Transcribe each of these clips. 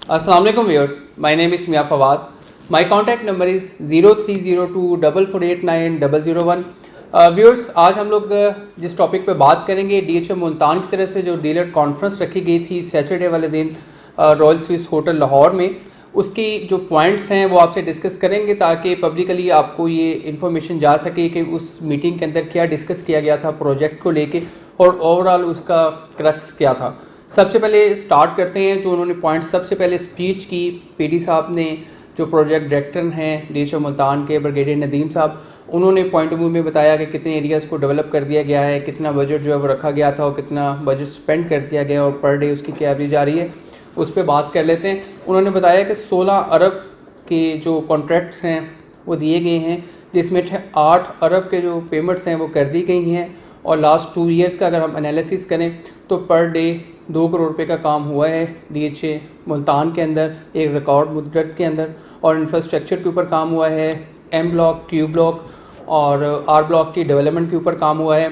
Assalamu alaikum viewers. My name is Mia Fawad. My contact number is 0302448901. Viewers आज हम लोग जिस topic पे बात करेंगे DHM मुल्तान की तरफ से जो डीलर कॉन्फ्रेंस रखी गई थी सैटरडे वाले दिन रॉयल स्विस होटल लाहौर में, उसकी जो पॉइंट्स हैं वो आपसे डिस्कस करेंगे ताकि पब्लिकली आपको ये इन्फॉर्मेशन जा सके कि उस मीटिंग के अंदर क्या डिस्कस किया गया था प्रोजेक्ट को लेके और ओवरऑल उसका क्रक्स क्या था। सबसे पहले स्टार्ट करते हैं जो उन्होंने पॉइंट सबसे पहले स्पीच की PD साहब ने, जो प्रोजेक्ट डायरेक्टर हैं DHM मुल्तान के ब्रिगेडियर नदीम साहब, उन्होंने पॉइंट ऑफ व्यू में बताया कि कितने एरियाज़ को डेवलप कर दिया गया है, कितना बजट जो है वो रखा गया था और कितना बजट स्पेंड कर दिया गया और पर डे उसकी क्या एवरेज आ रही है, उस पर बात कर लेते हैं। उन्होंने बताया कि 16 अरब के जो कॉन्ट्रैक्ट्स हैं वो दिए गए हैं, जिसमें 8 अरब के जो पेमेंट्स हैं वो कर दी गई हैं और लास्ट 2 ईयर्स का अगर हम एनालिसिस करें तो पर डे 2 करोड़ रुपए का काम हुआ है DHA मुल्तान के अंदर एक रिकॉर्ड मुद्दत के अंदर। और इंफ्रास्ट्रक्चर के ऊपर काम हुआ है, M ब्लॉक, Q ब्लॉक और R ब्लॉक की डेवलपमेंट के ऊपर काम हुआ है।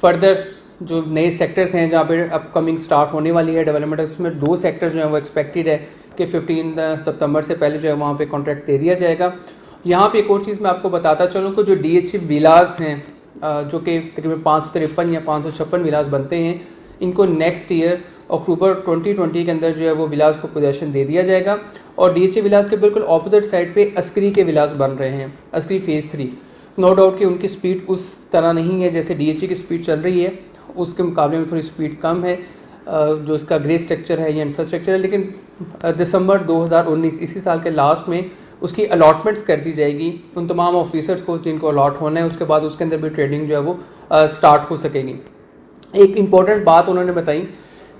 फर्दर जो नए सेक्टर्स हैं जहाँ पे अपकमिंग स्टार्ट होने वाली है डेवलपमेंट, उसमें 2 सेक्टर्स जो हैं वो एक्सपेक्टेड है कि 15 सितंबर से पहले जो है वहाँ पे कॉन्ट्रैक्ट दे दिया जाएगा। यहाँ पे एक और चीज़ मैं आपको बताता चलूँ कि जो DHA विलास हैं जो कि तकरीबन 553 या 556 विलास बनते हैं, इनको नेक्स्ट ईयर अक्टूबर 2020 के अंदर जो है वो विलास को पोजेसन दे दिया जाएगा। और DHA विलास के बिल्कुल ऑपोजिट साइड पे अस्करी के विलास बन रहे हैं, अस्करी फेज़ 3। नो डाउट कि उनकी स्पीड उस तरह नहीं है जैसे DHA की स्पीड चल रही है, उसके मुकाबले में थोड़ी स्पीड कम है जो इसका ग्रे स्ट्रक्चर है या इंफ्रास्ट्रक्चर है। लेकिन दिसंबर 2019 इसी साल के लास्ट में उसकी अलॉटमेंट्स कर दी जाएगी उन तमाम ऑफिसर्स को जिनको अलॉट होना है, उसके बाद उसके अंदर भी ट्रेडिंग जो है वो स्टार्ट हो सकेगी। एक इम्पॉर्टेंट बात उन्होंने बताई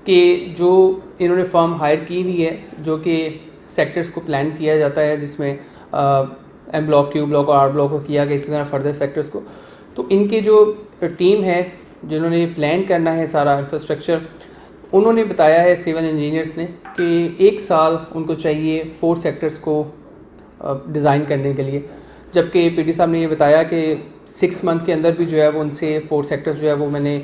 कि जो इन्होंने फर्म हायर की हुई है जो कि सेक्टर्स को प्लान किया जाता है, जिसमें M ब्लॉक, Q ब्लॉक और R ब्लॉक को किया गया, इसी तरह फर्दर सेक्टर्स को, तो इनकी जो टीम है जिन्होंने प्लान करना है सारा इंफ्रास्ट्रक्चर, उन्होंने बताया है सिविल इंजीनियर्स ने कि 1 साल उनको चाहिए 4 सेक्टर्स को डिज़ाइन करने के लिए, जबकि PD साहब ने ये बताया कि 6 मंथ के अंदर भी जो है वो उनसे 4 सेक्टर्स जो है वो मैंने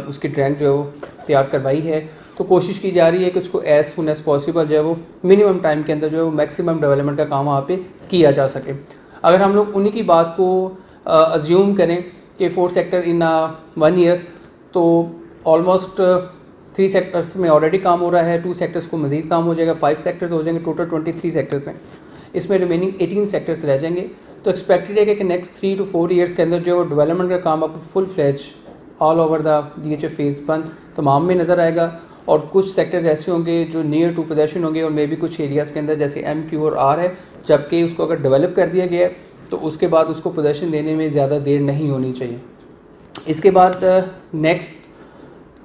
उसकी ड्राइंग जो है वो तैयार करवाई है। तो कोशिश की जा रही है कि उसको एज सुन एज़ पॉसिबल जो है वो मिनिमम टाइम के अंदर जो है वो मैक्सिमम डेवलपमेंट का काम वहाँ पे किया जा सके। अगर हम लोग उन्हीं की बात को अज्यूम करें कि 4 सेक्टर इन 1 ईयर, तो ऑलमोस्ट 3 सेक्टर्स में ऑलरेडी काम हो रहा है, 2 सेक्टर्स को मज़ीद काम हो जाएगा, 5 सेक्टर्स हो जाएंगे, टोटल 23 सेक्टर्स हैं, इसमें रिमेनिंग 18 सेक्टर्स रह जाएंगे। तो एक्सपेक्टेड है कि नेक्स्ट 3 to 4 ईयर्स के अंदर जो है वो डेवलपमेंट का काम आपको full fledge all over the DHA phase 1 तमाम में नज़र आएगा। और कुछ सेक्टर्स ऐसे होंगे जो नियर टू पोजेशन होंगे और मे भी कुछ एरियाज़ के अंदर जैसे M, Q और R है, जबकि उसको अगर डेवलप कर दिया गया है तो उसके बाद उसको पोजेशन देने में ज़्यादा देर नहीं होनी चाहिए। इसके बाद नेक्स्ट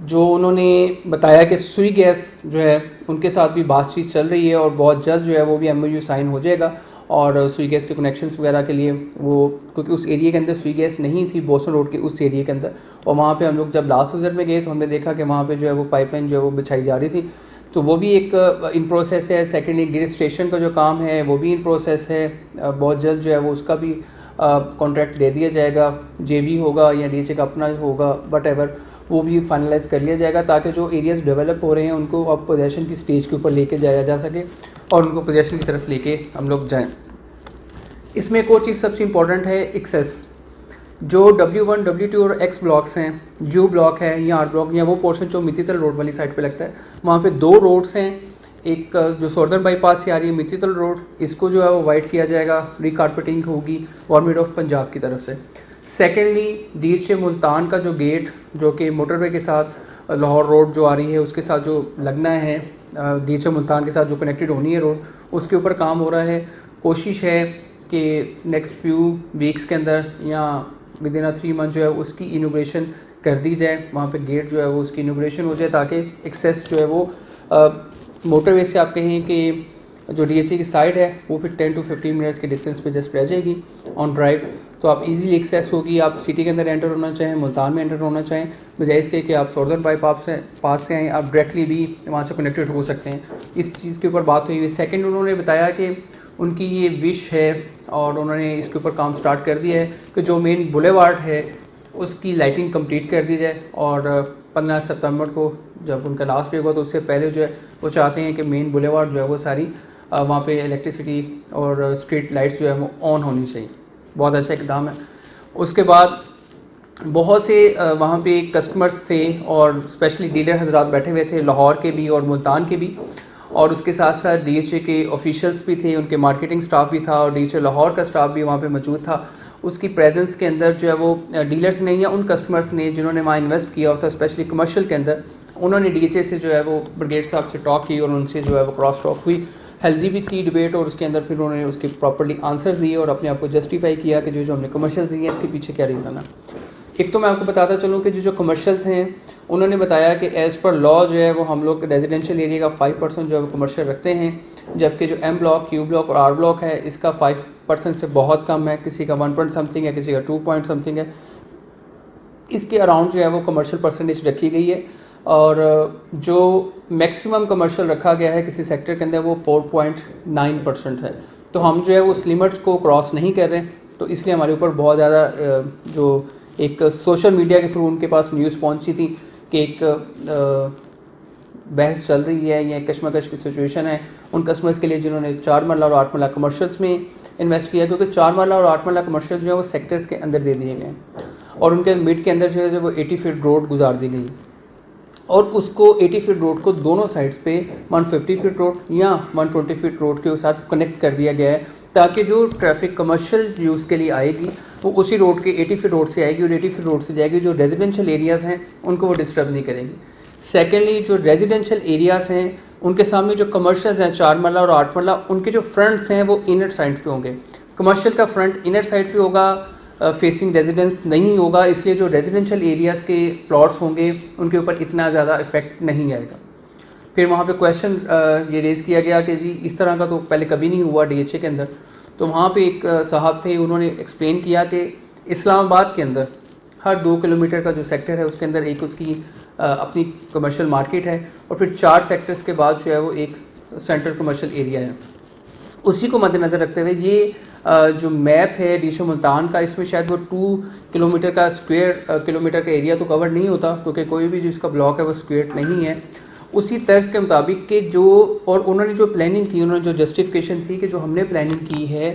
जो उन्होंने बताया कि सुई गैस जो है उनके साथ भी बातचीत चल रही है और बहुत जल्द जो है वो भी MOU साइन हो जाएगा और सुई गैस के कनेक्शंस वगैरह के लिए वो, क्योंकि उस एरिया के अंदर सुई गैस नहीं थी बोसन रोड के उस एरिया के अंदर, और वहाँ पे हम लोग जब लास्ट विजिट में गए तो हमने देखा कि वहाँ पे जो है वो पाइपलाइन जो है वो बिछाई जा रही थी, तो वो भी एक इन प्रोसेस है। सेकेंडली ग्रिड स्टेशन का जो काम है वो भी इन प्रोसेस है, बहुत जल्द जो है वो उसका भी कॉन्ट्रैक्ट दे दिया जाएगा, JV होगा या DHA का अपना होगा, बट एवर वो भी फाइनलाइज कर लिया जाएगा ताकि जो एरियाज़ डेवलप हो रहे हैं उनको अब पोजेसन की स्टेज के ऊपर लेके जाया जा सके और उनको पोजेसन की तरफ लेके हम लोग जाएं। इसमें एक और चीज़ सबसे इम्पॉर्टेंट है एक्सेस। जो W1, W2 और X ब्लॉक्स हैं, U ब्लॉक है या R ब्लॉक या वो पोर्शन जो मित्तीतल रोड वाली साइड पे लगता है, वहाँ पे 2 रोड्स हैं। एक जो सॉर्दर्न बाईपास से आ रही है मित्तीतल रोड, इसको जो है वो वाइड किया जाएगा, रिकारपेटिंग होगी गवर्नमेंट ऑफ पंजाब की तरफ से। सेकेंडली DHA मुल्तान का जो गेट जो कि मोटरवे के साथ लाहौर रोड जो आ रही है उसके साथ जो लगना है, DHA मुल्तान के साथ जो कनेक्टेड होनी है रोड, उसके ऊपर काम हो रहा है। कोशिश है कि नेक्स्ट फ्यू वीक्स के अंदर या विद इन 3 मंथ जो है उसकी इनोग्रेशन कर दी जाए, वहाँ पे गेट जो है वो उसकी इनोग्रेशन हो जाए ताकि एक्सेस जो है वो मोटरवे से आप कहें कि जो DHA की साइड है वो फिर 10 to 15 मिनट्स के डिस्टेंस पे जस्ट रह जाएगी ऑन ड्राइव, तो आप इजीली एक्सेस होगी। आप सिटी के अंदर एंटर होना चाहें, मुल्तान में एंटर होना चाहें, बजाय इसके कि आप सॉर्दर्न बाईपास से पास से आएँ, आप डायरेक्टली भी वहाँ से कनेक्टेड हो सकते हैं। इस चीज़ के ऊपर बात हुई हुई। सेकेंड, उन्होंने बताया कि उनकी ये विश है और उन्होंने इसके ऊपर काम स्टार्ट कर दिया है कि जो मेन बुलेवार्ड है उसकी लाइटिंग कंप्लीट कर दी जाए और 15 सितंबर को जब उनका लास्ट डे होगा तो उससे पहले जो है वो चाहते हैं कि मेन बुलेवार्ड जो है वो सारी वहाँ पे इलेक्ट्रिसिटी और स्ट्रीट लाइट्स जो है वो ऑन होनी चाहिए। बहुत अच्छा इकदाम है। उसके बाद बहुत से वहाँ पे कस्टमर्स थे और स्पेशली डीलर हजरात बैठे हुए थे, लाहौर के भी और मुल्तान के भी, और उसके साथ साथ डीएचए के ऑफिशियल्स भी थे, उनके मार्केटिंग स्टाफ भी था और डीएचए लाहौर का स्टाफ भी वहाँ पे मौजूद था। उसकी प्रेजेंस के अंदर जो है वो डीलर्स ने या उन कस्टमर्स ने जिन्होंने वहाँ इन्वेस्ट किया होता स्पेशली कमर्शियल के अंदर, उन्होंने डीएचए से जो है वो ब्रिगेड साहब से टॉक की और उनसे जो है वो क्रॉस टॉक हुई। हेल्दी भी थी डिबेट और उसके अंदर फिर उन्होंने उसके प्रॉपर्ली आंसर दिए और अपने आप को जस्टिफाई किया कि जो हमने कमर्शियल्स दिए हैं इसके पीछे क्या रीज़न है। एक तो मैं आपको बताता चलूँ कि जो कमर्शियल्स हैं उन्होंने बताया कि एज़ पर लॉ जो है वो हम लोग रेजिडेंशियल एरिया का 5% जो है वो कमर्शियल रखते हैं, जबकि जो एम ब्लॉक, क्यू ब्लॉक और आर ब्लॉक है इसका 5% से बहुत कम है, किसी का 1 पॉइंट समथिंग है, किसी का 2 पॉइंट समथिंग है। इसके अराउंड जो है वो कमर्शियल परसेंटेज रखी गई है और जो मैक्सिमम कमर्शियल रखा गया है किसी सेक्टर के अंदर वो 4.9% है। तो हम जो है वो उस लिमिट्स को क्रॉस नहीं कर रहे, तो इसलिए हमारे ऊपर बहुत ज़्यादा जो एक सोशल मीडिया के थ्रू उनके पास न्यूज़ पहुंची थी कि एक बहस चल रही है या कशमकश की सिचुएशन है उन कस्टमर्स के लिए जिन्होंने 4 मरला और 8 मरला कमर्शियल्स में इन्वेस्ट किया, क्योंकि 4 मरला और 8 मरला कमर्शियल जो है वो सेक्टर्स के अंदर दे दिए गए और उनके मिड के अंदर जो है वो 80 फीट रोड गुजार दी गई और उसको 80 फीट रोड को दोनों साइड्स पे 150 फीट रोड या 120 फीट रोड के साथ कनेक्ट कर दिया गया है, ताकि जो ट्रैफिक कमर्शियल यूज़ के लिए आएगी वो उसी रोड के 80 फीट रोड से आएगी और 80 फीट रोड से जाएगी, जो रेजिडेंशियल एरियाज़ हैं उनको वो डिस्टर्ब नहीं करेंगी। सेकेंडली, जो रेजिडेंशियल एरियाज़ हैं उनके सामने जो कमर्शियल्स हैं 4 मरला और 8 मरला, उनके जो फ्रंट्स हैं वो इनर साइड पे होंगे। कमर्शियल का फ्रंट इनर साइड पे होगा, फेसिंग रेजिडेंस नहीं होगा, इसलिए जो रेजिडेंशियल एरियाज़ के प्लॉट्स होंगे उनके ऊपर इतना ज़्यादा इफेक्ट नहीं आएगा। फिर वहाँ पे क्वेश्चन ये रेज़ किया गया कि जी इस तरह का तो पहले कभी नहीं हुआ डीएचए के अंदर। तो वहाँ पे एक साहब थे, उन्होंने एक्सप्लेन किया कि इस्लामाबाद के अंदर हर 2 किलोमीटर का जो सेक्टर है उसके अंदर एक उसकी अपनी कमर्शियल मार्केट है और फिर 4 सेक्टर्स के बाद जो है वो एक सेंट्रल कमर्शियल एरिया है। उसी को मद्देनज़र रखते हुए ये जो मैप है डीएचए मुल्तान का, इसमें शायद वो 2 किलोमीटर का स्क्वायर किलोमीटर का एरिया तो कवर नहीं होता, क्योंकि कोई भी जिसका ब्लॉक है वो स्क्वायर नहीं है। उसी तर्ज के मुताबिक कि जो और उन्होंने जो प्लानिंग की, उन्होंने जो जस्टिफिकेशन थी कि जो हमने प्लानिंग की है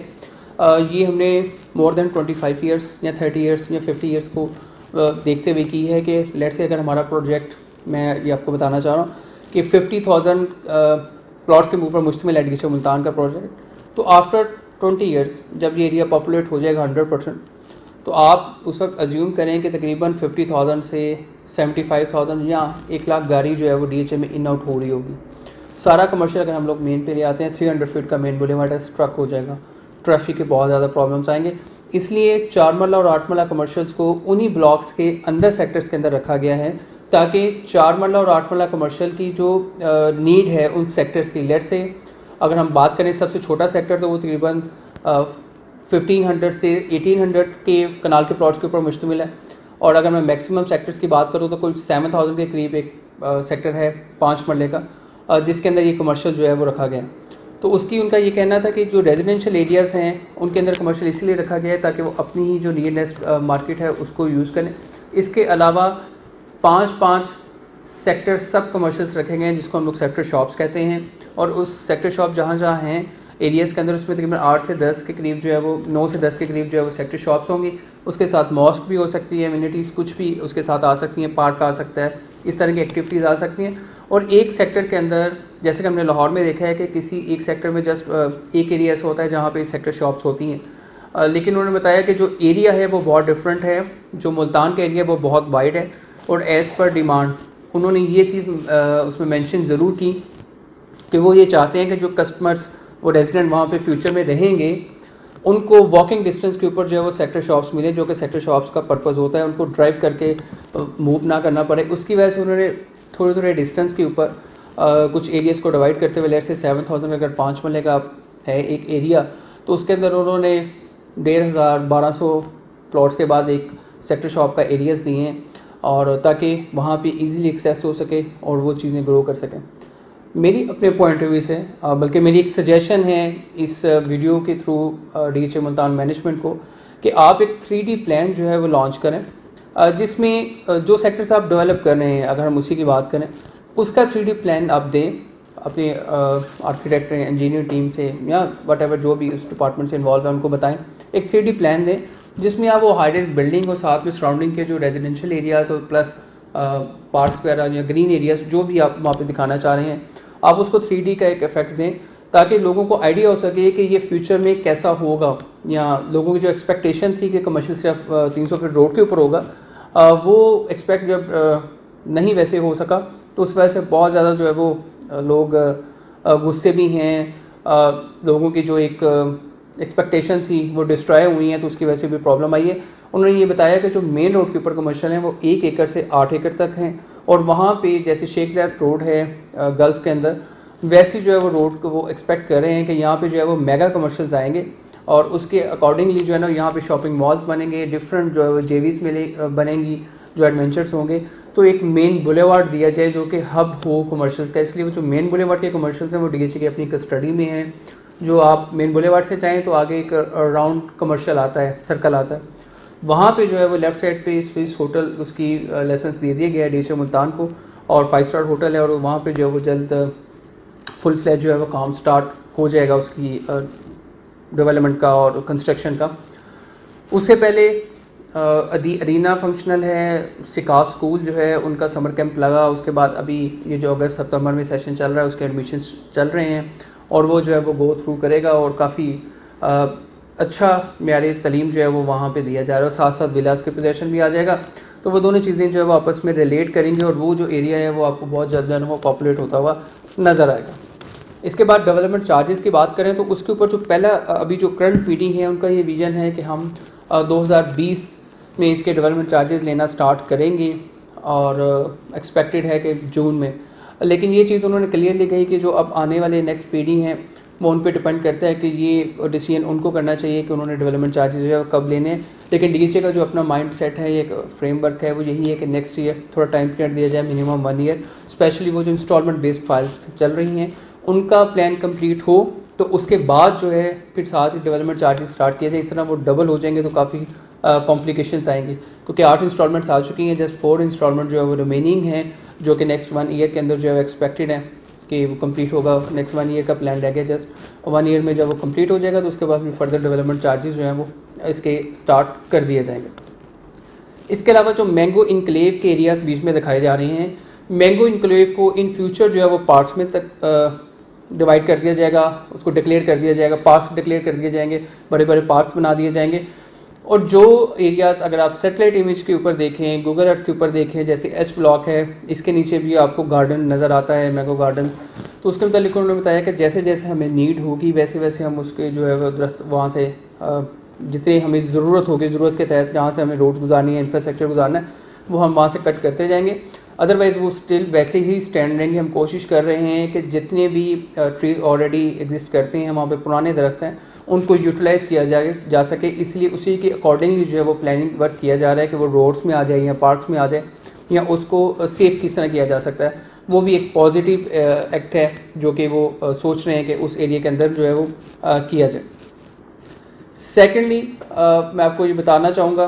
ये हमने मोर देन 25 ईयर्स या 30 ईयर्स या 50 ईयर्स को देखते हुए की है कि लेट से अगर हमारा प्रोजेक्ट, मैं ये आपको बताना चाह रहा हूँ कि 50,000 प्लॉट्स के ऊपर मुश्तमिल है डीएचए मुल्तान का प्रोजेक्ट, तो आफ्टर 20 ईयर्स जब ये एरिया पॉपुलेट हो जाएगा 100%, तो आप उस वक्त अज्यूम करें कि तकरीबन 50,000 से 75,000 या 1 लाख गाड़ी जो है वो डीएचए में इन आउट हो रही होगी। सारा कमर्शियल अगर हम लोग मेन पे ले आते हैं 300 फीट का मेन बुलेवार्ड है, स्ट्रक हो जाएगा, ट्रैफिक के बहुत ज़्यादा प्रॉब्लम्स आएंगे। इसलिए 4 मरला और 8 मरला कमर्शियल्स को उन्हीं ब्लॉक्स के अंदर सेक्टर्स के अंदर रखा गया है, ताकि 4 मरला और 8 मरला कमर्शियल की जो नीड है उन सेक्टर्स की, लेट से अगर हम बात करें सबसे छोटा सेक्टर तो वो तकरीबन 1500 से 1800 के कनाल के प्लॉट्स के ऊपर मुश्तमिल है, और अगर मैं मैक्सिमम सेक्टर्स की बात करूँ तो कुल 7000 के करीब एक सेक्टर है 5 मरले का जिसके अंदर ये कमर्शियल जो है वो रखा गया। तो उसकी उनका ये कहना था कि जो रेजिडेंशियल एरियाज़ हैं उनके अंदर कमर्शियल इसलिए रखा गया है ताकि वो अपनी ही जो नियरेस्ट मार्केट है उसको यूज़ करें। इसके अलावा 5 सेक्टर सब कमर्शियल्स रखे गए हैं जिसको हम लोग सेक्टर शॉप्स कहते हैं, और उस सेक्टर शॉप जहाँ जहाँ हैं एरियाज़ के अंदर उसमें तकरीबन 8 से 10 के करीब जो है वो 9 से 10 के करीब जो है वो सेक्टर शॉप्स होंगी। उसके साथ मॉस्क भी हो सकती है, इम्यूनिटीज़ कुछ भी उसके साथ आ सकती हैं, पार्क आ सकता है, इस तरह की एक्टिविटीज़ आ सकती हैं। और एक सेक्टर के अंदर जैसे कि हमने लाहौर में देखा है कि किसी एक सेक्टर में जस्ट एक एरिया ऐसा होता है जहाँ पे सेक्टर शॉप्स होती हैं, लेकिन उन्होंने बताया कि जो एरिया है वो बहुत डिफरेंट है, जो मुल्तान का एरिया वो बहुत वाइड है, और एज़ पर डिमांड उन्होंने ये चीज़ उसमें मेंशन ज़रूर की कि वो ये चाहते हैं कि जो कस्टमर्स वो रेजिडेंट वहाँ पे फ्यूचर में रहेंगे उनको वॉकिंग डिस्टेंस के ऊपर जो है वो सेक्टर शॉप्स मिले, जो कि सेक्टर शॉप्स का पर्पज़ होता है उनको ड्राइव करके मूव ना करना पड़े। उसकी वजह से उन्होंने थोड़े डिस्टेंस के ऊपर कुछ एरियाज़ को डिवाइड करते हुए, लेट से 7000 अगर 5 मरले का है एक एरिया तो उसके अंदर उन्होंने 1500-1200 प्लॉट्स के बाद एक सेक्टर शॉप का एरियाज़ दिए हैं, और ताकि वहाँ पे इजीली एक्सेस हो सके और वो चीज़ें ग्रो कर सकें। मेरी अपने पॉइंट ऑफ व्यू से बल्कि मेरी एक सजेशन है इस वीडियो के थ्रू डीएचए मुल्तान मैनेजमेंट को कि आप एक 3D प्लान जो है वो लॉन्च करें, जिसमें जो सेक्टर्स आप डेवलप कर रहे हैं, अगर हम उसी की बात करें, उसका 3D प्लान आप दें अपने आर्किटेक्ट इंजीनियर टीम से या वट जो भी उस डिपार्टमेंट से इन्वॉल्व है उनको बताएं, एक 3D प्लान दें जिसमें आप वो हाईराइज बिल्डिंग और साथ में सराउंडिंग के जो रेजिडेंशियल एरियाज़ और प्लस पार्क्स वगैरह या ग्रीन एरियाज़ जो भी आप वहाँ पे दिखाना चाह रहे हैं, आप उसको 3D का एक इफेक्ट दें ताकि लोगों को आइडिया हो सके कि ये फ्यूचर में कैसा होगा, या लोगों की जो एक्सपेक्टेशन थी कि कमर्शियल सिर्फ 300 फीट रोड के ऊपर होगा, वो एक्सपेक्ट जब नहीं वैसे हो सका तो उस वजह से बहुत ज़्यादा जो है वो लोग गुस्से भी हैं, लोगों की जो एक एक्सपेक्टेशन थी वो डिस्ट्रॉय हुई हैं, तो उसकी वजह से भी प्रॉब्लम आई है। उन्होंने ये बताया कि जो मेन रोड के ऊपर कमर्शियल हैं वो 1 एकड़ से 8 एकड़ तक हैं, और वहाँ पे जैसे शेख ज़ायद रोड है गल्फ़ के अंदर, वैसी जो है वो रोड को वो एक्सपेक्ट कर रहे हैं कि यहाँ पे जो है वो मेगा कमर्शियल्स आएंगे और उसके अकॉर्डिंगली जो है ना यहाँ पे शॉपिंग मॉल्स बनेंगे, डिफरेंट जो है वो जेवीज़ बनेंगी, जो एडवेंचर्स होंगे, तो एक मेन बुलेवार्ड दिया जाए जो कि हब हो कमर्शियल्स का। इसलिए वो जो मेन बुलेवार्ड के कमर्शियल्स हैं वो डीएचए की अपनी कस्टडी में हैं। जो आप मेन बुलेवार्ड से चाहें तो आगे एक राउंड कमर्शियल आता है, सर्कल आता है, वहाँ पे जो है वो लेफ़्ट साइड पे स्विस होटल उसकी लाइसेंस दे दिया गया है डीएचए मुल्तान को, और 5 स्टार होटल है, और वहाँ पे जो है वो जल्द फुल फ्लैज जो है वो काम स्टार्ट हो जाएगा उसकी डेवलपमेंट का और कंस्ट्रक्शन का। उससे पहले अरीना फंक्शनल है, सिकास स्कूल जो है उनका समर कैंप लगा, उसके बाद अभी ये जो अगस्त सितंबर में सेशन चल रहा है उसके एडमिशन्स चल रहे हैं, और वो जो है वो गो थ्रू करेगा, और काफ़ी अच्छा म्यारी तलीम जो है वो वहाँ पे दिया जा रहा है, और साथ साथ विलास के पोजेशन भी आ जाएगा, तो वो दोनों चीज़ें जो है वो आपस में रिलेट करेंगी, और वो जो एरिया है वो आपको बहुत जल्द जो है वो पॉपुलेट होता हुआ नज़र आएगा। इसके बाद डेवलपमेंट चार्जेस की बात करें तो उसके ऊपर जो पहला अभी जो करंट मीटिंग है उनका ये विज़न है कि हम 2020 में इसके डेवलपमेंट चार्जेस लेना स्टार्ट करेंगे, और एक्सपेक्टेड है कि जून में। लेकिन ये चीज़ उन्होंने क्लियरली कही कि जो अब आने वाले नेक्स्ट पीढ़ी हैं वो उन पे डिपेंड करता है कि ये डिसीजन उनको करना चाहिए कि उन्होंने डेवलपमेंट चार्जेस जो है कब लेने हैं। लेकिन डीएचए का जो अपना माइंड सेट है, एक फ्रेमवर्क है, वो यही है कि नेक्स्ट ईयर थोड़ा टाइम पीरियड दिया जाए, मिनिमम 1 ईयर, स्पेशली वो जो इंस्टॉलमेंट बेस्ड फाइल्स चल रही हैं उनका प्लान कंप्लीट हो तो उसके बाद जो है फिर साथ ही डेवलपमेंट चार्जेस स्टार्ट किए जाए। इस तरह वो डबल हो जाएंगे तो काफ़ी कॉम्प्लिकेशंस आएंगी, क्योंकि 8 इंस्टॉलमेंट्स आ चुकी हैं, जस्ट 4 इंस्टॉलमेंट जो है वो रिमेनिंग हैं, जो कि नेक्स्ट 1 ईयर के अंदर जो है एक्सपेक्टेड है कि वो कंप्लीट होगा। नेक्स्ट 1 ईयर का प्लान रह गया, जस्ट 1 ईयर में जब वो कंप्लीट हो जाएगा तो उसके बाद फिर फर्दर डेवलपमेंट चार्जेस जो हैं वो इसके स्टार्ट कर दिए जाएंगे। इसके अलावा जो मैंगो इनक्लेव के एरियाज़ बीच में दिखाए जा रहे हैं, मैंगो इनक्लेव को इन फ्यूचर जो है वो पार्ट्स में तक डिवाइड कर दिया जाएगा, उसको डिक्लेयर कर दिया जाएगा, पार्क्स डिक्लेयर कर दिए जाएंगे, बड़े बड़े पार्क्स बना दिए जाएंगे। और जो एरियाज़ अगर आप सेटेलाइट इमेज के ऊपर देखें, गूगल अर्थ के ऊपर देखें, जैसे एच ब्लॉक है, इसके नीचे भी आपको गार्डन नज़र आता है, मैंगो गार्डन्स, तो उसके मुताबिक उन्होंने बताया कि जैसे जैसे हमें नीड होगी वैसे वैसे हम उसके जो है वो दरख्त वहाँ से जितनी हमें ज़रूरत होगी, ज़रूरत के तहत जहाँ से हमें रोड गुजारनी है, इंफ्रास्ट्रक्चर गुजारना है, वो हम वहाँ से कट करते जाएंगे। अदरवाइज़ वो स्टिल वैसे ही स्टैंड रहेंगे। हम कोशिश कर रहे हैं कि जितने भी ट्रीज़ ऑलरेडी एग्जिस्ट करते हैं, वहाँ पे पुराने दरख्त हैं, उनको यूटिलाइज़ किया जा सके, इसलिए उसी के अकॉर्डिंगली जो है वो प्लानिंग वर्क किया जा रहा है कि वो रोड्स में आ जाए या पार्क्स में आ जाए, या उसको सेफ़ किस तरह किया जा सकता है। वो भी एक पॉजिटिव एक्ट है जो कि वो सोच रहे हैं कि उस एरिया के अंदर जो है वो किया जाए। सेकेंडली मैं आपको ये बताना चाहूँगा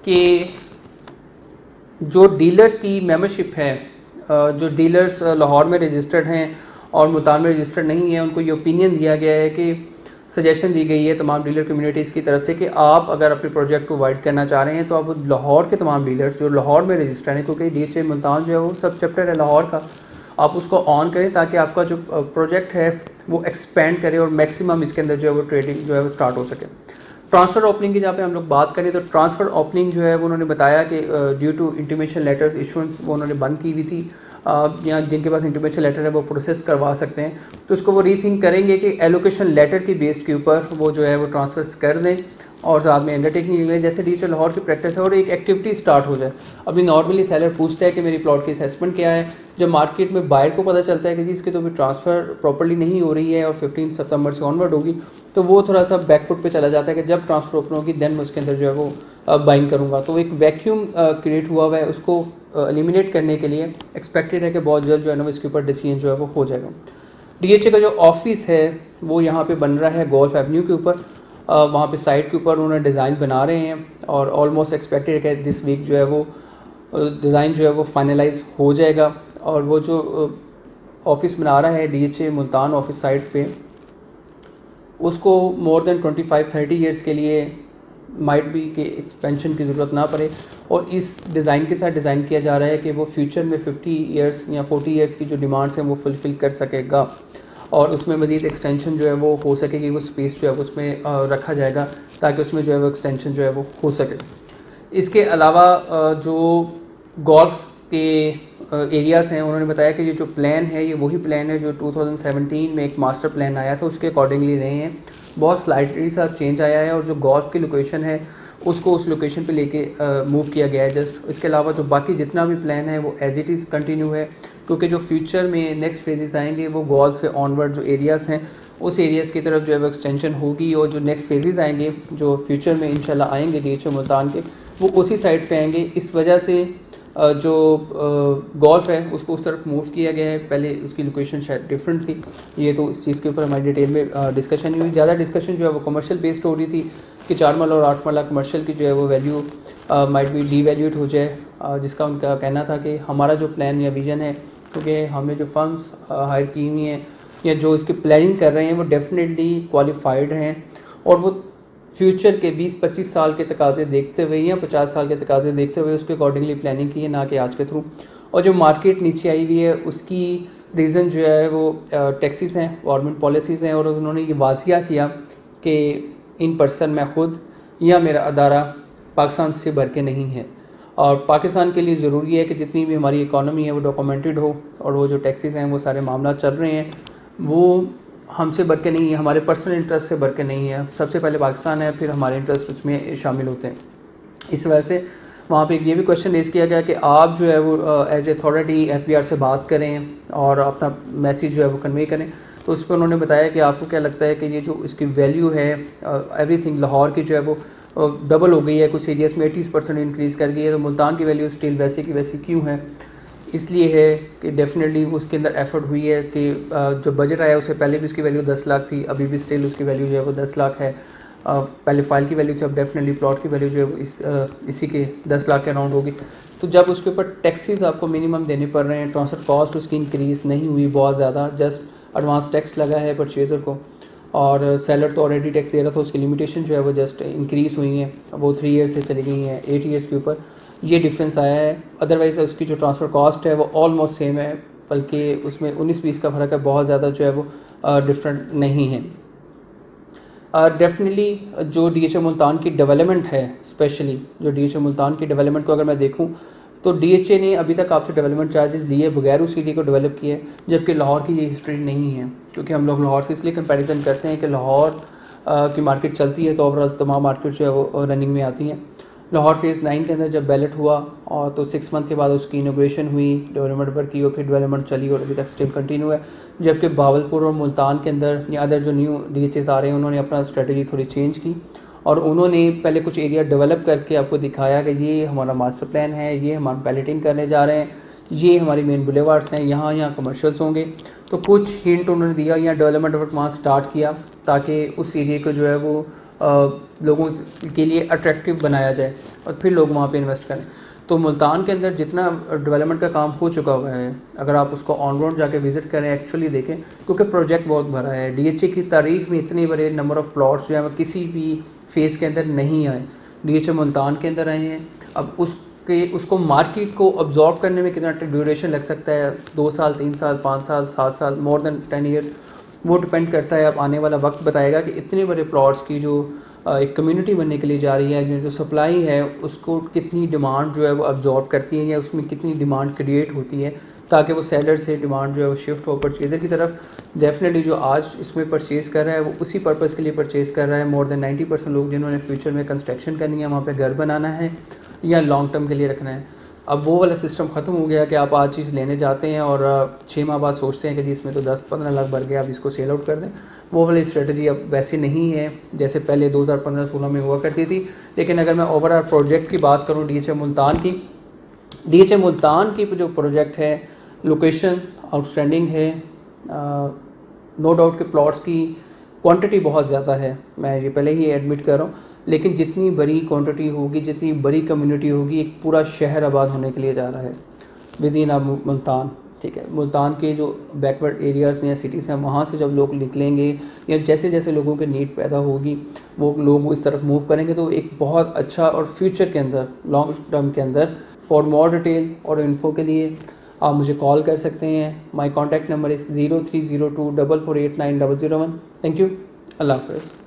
कि जो डीलर्स की मेंबरशिप है, जो डीलर्स लाहौर में रजिस्टर्ड हैं और मुल्तान में रजिस्टर्ड नहीं है, उनको ये ओपिनियन दिया गया है कि सजेशन दी गई है तमाम डीलर कम्युनिटीज़ की तरफ से कि आप अगर अपने प्रोजेक्ट को वाइड करना चाह रहे हैं तो आप लाहौर के तमाम डीलर्स जो लाहौर में रजिस्टर्ड हैं, क्योंकि डीएचए मुल्तान जो है वो सब चैप्टर है लाहौर का, आप उसको ऑन करें ताकि आपका जो प्रोजेक्ट है वो एक्सपेंड करे और मैक्सिमम इसके अंदर जो है वो ट्रेडिंग जो है वो स्टार्ट हो सके। ट्रांसफ़र ओपनिंग की जहाँ पे हम लोग बात करें तो ट्रांसफ़र ओपनिंग जो है वो उन्होंने बताया कि due to intimation letters issuance वो उन्होंने बंद की हुई थी, या जिनके पास इंटीमेशन लेटर है वो प्रोसेस करवा सकते हैं, तो उसको वो रीथिंक करेंगे कि एलोकेशन लेटर की बेस्ड के ऊपर वो जो है वो ट्रांसफ़र्स कर दें और साथ में अंडरटेकिंग लें, जैसे डीएचए लाहौर की प्रैक्टिस है, और एक एक्टिविटी स्टार्ट हो जाए। अभी नॉर्मली सेलर पूछता है कि मेरी प्लॉट की असेसमेंट क्या है, जब मार्केट में बायर को पता चलता है कि जी इसकी तो भी ट्रांसफ़र प्रॉपर्ली नहीं हो रही है और 15 सितंबर से ऑनवर्ड होगी, तो वो थोड़ा सा बैकफुट पे चला जाता है कि जब ट्रांसफ़र ओपन होगी देन मैं उसके अंदर जो है वो बाइंग करूँगा। तो एक वैक्यूम क्रिएट हुआ है, उसको एलिमिनेट करने के लिए एक्सपेक्टेड है कि बहुत जल्द जो है ना इसके ऊपर डिसीजन जो है वो हो जाएगा। डीएचए का जो ऑफिस है वो यहाँ पे बन रहा है गोल्फ एवेन्यू के ऊपर, वहाँ पे साइट के ऊपर उन्होंने डिज़ाइन बना रहे हैं और ऑलमोस्ट एक्सपेक्टेड है दिस वीक जो है वो डिज़ाइन जो है वो फाइनलाइज हो जाएगा। और वो जो ऑफिस बना रहा है DHA मुल्तान ऑफिस साइट पे, उसको मोर देन 25-30 ईयर्स के लिए माइट बी के एक्सपेंशन की ज़रूरत ना पड़े। और इस डिज़ाइन के साथ डिज़ाइन किया जा रहा है कि वो फ्यूचर में 50 ईयर्स या 40 ईयर्स की जो डिमांड्स हैं वो फुलफ़िल कर सकेगा और उसमें मज़ीद एक्सटेंशन जो है वो हो सकेगी, वो स्पेस जो है उसमें रखा जाएगा ताकि उसमें जो है वो एक्सटेंशन जो है वो हो सके। इसके अलावा जो गोल्फ के एरियाज़ हैं, उन्होंने बताया कि ये जो प्लान है ये वही प्लान है जो 2017 में एक मास्टर प्लान आया था, उसके अकॉर्डिंगली रहे हैं। बहुत स्लाइटली सा चेंज आया है और जो गोल्फ की लोकेशन है उसको उस लोकेशन पे लेके मूव किया गया है जस्ट। इसके अलावा जो बाकी जितना भी प्लान है वो एज इट इज़ कंटिन्यू है, क्योंकि जो फ्यूचर में नेक्स्ट फेजेस आएंगे वो गोल्फ से ऑनवर्ड जो एरियाज़ हैं उस एरियाज़ की तरफ जो है वो एक्सटेंशन होगी और जो नेक्स्ट फेजेस आएंगे जो फ्यूचर में इंशाल्लाह आएंगे DHA मुल्तान के, वो उसी साइड पे आएंगे। इस वजह से जो गोल्फ है उसको उस तरफ मूव किया गया है। पहले उसकी लोकेशन शायद डिफरेंट थी, ये तो इस चीज़ के ऊपर हमारी डिटेल में डिस्कशन नहीं हुई। ज़्यादा डिस्कशन जो है वो कमर्शियल बेस्ड हो रही थी कि 4 मरला और 8 मरला कमर्शियल की जो है वो वैल्यू माइट बी डीवैल्यूट हो जाए, जिसका उनका कहना था कि हमारा जो प्लान या विज़न है, क्योंकि हमने जो फर्म्स हायर की हुई हैं या जो इसकी प्लानिंग कर रहे हैं वो डेफिनेटली क्वालिफाइड हैं और वो फ्यूचर के 20-25 साल के तकाज़े देखते हुए या 50 साल के तकाज़े देखते हुए उसके अकॉर्डिंगली प्लानिंग की है, ना कि आज के थ्रू। और जो मार्केट नीचे आई हुई है उसकी रीज़न जो है वो टैक्सेस हैं, गवर्नमेंट पॉलिसीज़ हैं और उन्होंने ये वाजिया किया कि इन पर्सन मैं ख़ुद या मेरा अदारा पाकिस्तान से भर के नहीं है और पाकिस्तान के लिए ज़रूरी है कि जितनी भी हमारी इकॉनमी है वो डॉक्यूमेंटेड हो और वो जो टैक्सेस हैं वो सारे मामला चल रहे हैं वो हमसे बढ़ के नहीं है, हमारे पर्सनल इंटरेस्ट से बढ़ के नहीं है। सबसे पहले पाकिस्तान है, फिर हमारे इंटरेस्ट उसमें शामिल होते हैं। इस वजह से वहाँ पे ये भी क्वेश्चन रेज़ किया गया कि आप जो है वो एज अथॉरिटी FBR से बात करें और अपना मैसेज जो है वो कन्वे करें। तो उस पर उन्होंने बताया कि आपको क्या लगता है कि ये जो इसकी वैल्यू है एवरीथिंग लाहौर की जो है वो डबल हो गई है, कुछ एरियाज़ में 80% इंक्रीज़ कर गई है, तो मुल्तान की वैल्यू स्टिल वैसे की वैसी क्यों है? इसलिए है कि डेफिनेटली उसके अंदर एफर्ट हुई है कि जो बजट आया उससे पहले भी उसकी वैल्यू 10 लाख थी, अभी भी स्टिल उसकी वैल्यू जो है वो 10 लाख है। पहले फाइल की वैल्यू थी, अब डेफिनेटली प्लॉट की वैल्यू जो है वो इसी के 10 लाख के अराउंड होगी। तो जब उसके ऊपर टैक्सेस आपको मिनिमम देने पड़ रहे हैं, ट्रांसफ़र कॉस्ट उसकी इंक्रीज़ नहीं हुई बहुत ज़्यादा, जस्ट एडवांस टैक्स लगा है परचेज़र को और सेलर तो ऑलरेडी टैक्स दे रहा था, उसकी लिमिटेशन जो है वो जस्ट इंक्रीज़ हुई हैं, वो 3 ईयर्स से चली गई हैं 8 ईयर्स के ऊपर, ये डिफरेंस आया है। अदरवाइज़ उसकी जो ट्रांसफ़र कॉस्ट है वो ऑलमोस्ट सेम है, बल्कि उसमें 19-20 का फ़र्क है, बहुत ज़्यादा जो है वो डिफरेंट नहीं है। डेफिनेटली जो DHA मुल्तान की डेवलपमेंट है, स्पेशली जो DHA मुल्तान की डेवलपमेंट को अगर मैं देखूं तो DHA ने अभी तक आपसे डेवलपमेंट चार्जेस लिए बगैर उस एरिया को डेवलप किया है, जबकि लाहौर की ये हिस्ट्री नहीं है। क्योंकि हम लोग लाहौर से इसलिए कंपैरिजन करते हैं कि लाहौर की मार्केट चलती है तो ओवरऑल तमाम मार्केट जो है वो रनिंग में आती हैं। लाहौर फेज़ 9 के अंदर जब बैलेट हुआ और तो 6 मंथ के बाद उसकी इनोग्रेशन हुई, डेवलपमेंट पर की और फिर डेवलपमेंट चली और अभी तक स्टिल कंटिन्यू है। जबकि बावलपुर और मुल्तान के अंदर या अदर जो न्यू DHAs आ रहे हैं उन्होंने अपना स्ट्रेटजी थोड़ी चेंज की और उन्होंने पहले कुछ एरिया डेवलप करके आपको दिखाया कि ये हमारा मास्टर प्लान है, ये हम पैलेटिंग करने जा रहे हैं, ये हमारी मेन बुलेवार्ड्स हैं, यहाँ कमर्शियल्स होंगे। तो कुछ हिंट उन्होंने दिया या डेवलपमेंट वर्क वहाँ स्टार्ट किया ताकि उस एरिया को जो है वो लोगों के लिए अट्रैक्टिव बनाया जाए और फिर लोग वहाँ पे इन्वेस्ट करें। तो मुल्तान के अंदर जितना डेवलपमेंट का काम हो चुका हुआ है, अगर आप उसको ऑन रोड जाके विज़िट करें, एक्चुअली देखें, क्योंकि प्रोजेक्ट बहुत बड़ा है। DHA की तारीख में इतने बड़े नंबर ऑफ़ प्लॉट्स जो है वो किसी भी फेज़ के अंदर नहीं आए, DHA मुल्तान के अंदर आए हैं। अब उसको मार्केट को अब्जॉर्ब करने में कितना ड्यूरेशन लग सकता है, 2 साल, 3 साल, 5 साल, 7 साल, मोर देन 10 ईयर्स, वो डिपेंड करता है। अब आने वाला वक्त बताएगा कि इतने बड़े प्लॉट्स की जो एक कम्युनिटी बनने के लिए जा रही है, जो सप्लाई है उसको कितनी डिमांड जो है वो अब्जॉर्ब करती है या उसमें कितनी डिमांड क्रिएट होती है ताकि वो सेलर से डिमांड जो है वो शिफ्ट हो परचेज़र की तरफ। डेफिनेटली जो आज इसमें परचेज़ कर रहा है वो उसी पर्पज़ के लिए परचेज़ कर रहा है। मोर देन 90% लोग जिन्होंने फ्यूचर में कंस्ट्रक्शन करनी है, वहाँ पर घर बनाना है या लॉन्ग टर्म के लिए रखना है। अब वो वाला सिस्टम ख़त्म हो गया कि आप आज चीज़ लेने जाते हैं और 6 माह बाद सोचते हैं कि जिसमें तो 10-15 लाख भर गया, अब इसको सेल आउट कर दें। वो वाली स्ट्रेटजी अब वैसे नहीं है जैसे पहले 2015-16 में हुआ करती थी। लेकिन अगर मैं ओवरऑल प्रोजेक्ट की बात करूँ DHA मुल्तान की जो प्रोजेक्ट है, लोकेशन आउटस्टैंडिंग है, नो डाउट के प्लॉट्स की क्वांटिटी बहुत ज़्यादा है, मैं ये पहले ही एडमिट कर रहा हूँ, लेकिन जितनी बड़ी क्वांटिटी होगी, जितनी बड़ी कम्युनिटी होगी, एक पूरा शहर आबाद होने के लिए जा रहा है विद इन मुल्तान। ठीक है, मुल्तान के जो बैकवर्ड एरियाज़ हैं या सिटीज़ हैं, वहाँ से जब लोग निकलेंगे या जैसे जैसे लोगों के नीड पैदा होगी वो लोग इस तरफ मूव करेंगे, तो एक बहुत अच्छा और फ्यूचर के अंदर, लॉन्ग टर्म के अंदर, फॉर मोर डिटेल और इन्फो के लिए आप मुझे कॉल कर सकते हैं। My contact number is 0302448901। Thank you, अल्लाह हाफ़िज़।